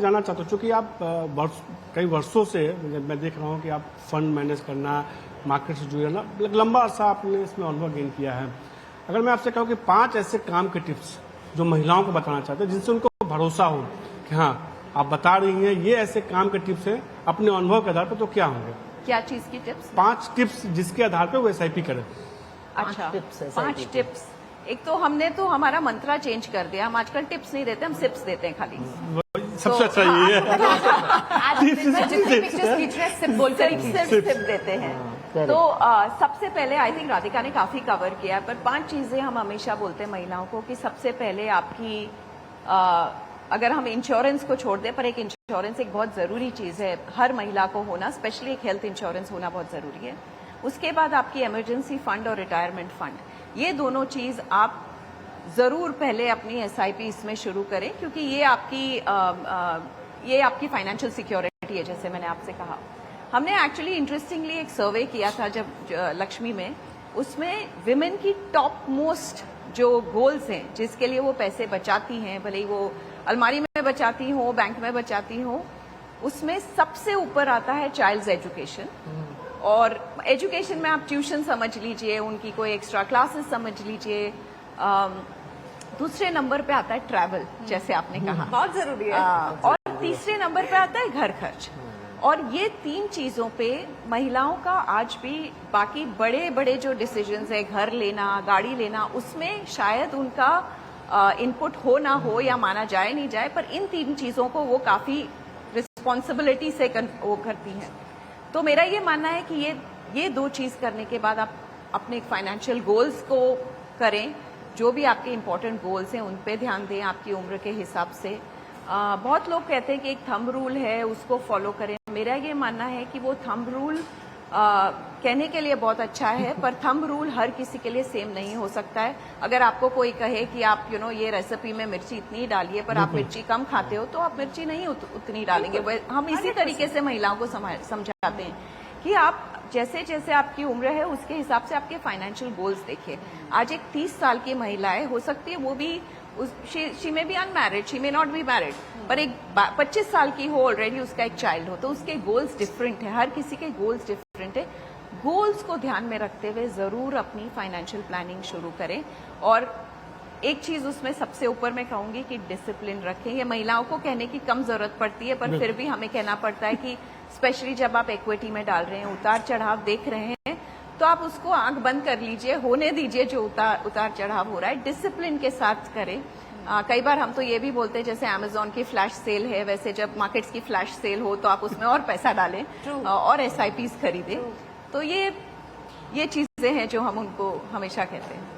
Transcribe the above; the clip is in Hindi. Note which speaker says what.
Speaker 1: जानना चाहता हूँ, चूंकि आप कई वर्षों से मैं देख रहा हूँ कि आप फंड मैनेज करना, मार्केट से जुड़े रहना, लंबा अर्सा आपने इसमें अनुभव गेन किया है। अगर मैं आपसे कहूँ कि 5 ऐसे काम के टिप्स जो महिलाओं को बताना चाहते हैं जिनसे उनको भरोसा हो कि हाँ आप बता रही हैं ये ऐसे काम के टिप्स हैं अपने अनुभव के आधार पर, तो क्या होंगे?
Speaker 2: क्या चीज की टिप्स?
Speaker 1: 5 टिप्स जिसके आधार पर वो SIP करें।
Speaker 2: अच्छा, 5 टिप्स। एक तो हमने तो हमारा मंत्रा चेंज कर दिया, हम आजकल टिप्स नहीं देते, हम सिप्स देते हैं खाली।
Speaker 1: सबसे अच्छा ये है।
Speaker 2: सिप देते हैं। तो सबसे पहले आई थिंक राधिका ने काफी कवर किया है, पर 5 चीजें हम हमेशा बोलते हैं महिलाओं को कि सबसे पहले आपकी अगर हम इंश्योरेंस को छोड़ दें, पर एक इंश्योरेंस एक बहुत जरूरी चीज है हर महिला को होना, स्पेशली एक हेल्थ इंश्योरेंस होना बहुत जरूरी है। उसके बाद आपकी इमरजेंसी फंड और रिटायरमेंट फंड, ये दोनों चीज आप जरूर पहले अपनी SIP इसमें शुरू करें, क्योंकि ये आपकी फाइनेंशियल सिक्योरिटी है। जैसे मैंने आपसे कहा, हमने एक्चुअली इंटरेस्टिंगली एक सर्वे किया था जब लक्ष्मी में, उसमें विमेन की टॉप मोस्ट जो गोल्स हैं जिसके लिए वो पैसे बचाती हैं, भले ही वो अलमारी में बचाती हो, बैंक में बचाती हो, उसमें सबसे ऊपर आता है चाइल्ड्स एजुकेशन। और एजुकेशन में आप ट्यूशन समझ लीजिए, उनकी कोई एक्स्ट्रा क्लासेस समझ लीजिए। दूसरे नंबर पे आता है ट्रैवल, जैसे आपने कहा
Speaker 3: बहुत जरूरी है।
Speaker 2: और तीसरे नंबर पे आता है घर खर्च। और ये 3 चीजों पे महिलाओं का आज भी, बाकी बड़े बड़े जो डिसीजंस है, घर लेना, गाड़ी लेना, उसमें शायद उनका इनपुट हो ना हो या माना जाए नहीं जाए, पर इन 3 चीजों को वो काफी रिस्पॉन्सिबिलिटी से वो करती हैं। तो मेरा ये मानना है कि ये 2 चीज करने के बाद आप अपने फाइनेंशियल गोल्स को करें, जो भी आपके इंपॉर्टेंट गोल्स हैं उन पे ध्यान दें आपकी उम्र के हिसाब से। बहुत लोग कहते हैं कि एक थंब रूल है, उसको फॉलो करें। मेरा ये मानना है कि वो थंब रूल कहने के लिए बहुत अच्छा है, पर थंब रूल हर किसी के लिए सेम नहीं हो सकता है। अगर आपको कोई कहे कि आप ये रेसिपी में मिर्ची इतनी डालिए, पर आप मिर्ची कम खाते हो, तो आप मिर्ची नहीं उतनी डालेंगे। हम इसी तरीके से महिलाओं को समझाते हैं कि आप जैसे जैसे आपकी उम्र है उसके हिसाब से आपके फाइनेंशियल गोल्स देखिए। आज एक 30 साल की महिला है, हो सकती है वो भी she may be unmarried, she may not be married, पर एक 25 साल की हो, ऑलरेडी उसका एक चाइल्ड हो, तो उसके गोल्स डिफरेंट है। हर किसी के गोल्स डिफरेंट है। गोल्स को ध्यान में रखते हुए जरूर अपनी फाइनेंशियल प्लानिंग शुरू करें। और एक चीज उसमें सबसे ऊपर मैं कहूंगी कि डिसिप्लिन रखें। ये महिलाओं को कहने की कम जरूरत पड़ती है, पर फिर भी हमें कहना पड़ता है कि स्पेशली जब आप इक्विटी में डाल रहे हैं, उतार चढ़ाव देख रहे हैं, तो आप उसको आंख बंद कर लीजिए, होने दीजिए जो उतार चढ़ाव हो रहा है, डिसिप्लिन के साथ करें। कई बार हम तो ये भी बोलते हैं, जैसे अमेजोन की फ्लैश सेल है, वैसे जब मार्केट्स की फ्लैश सेल हो तो आप उसमें और पैसा डालें और SIPs खरीदें। तो ये चीजें हैं जो हम उनको हमेशा कहते हैं।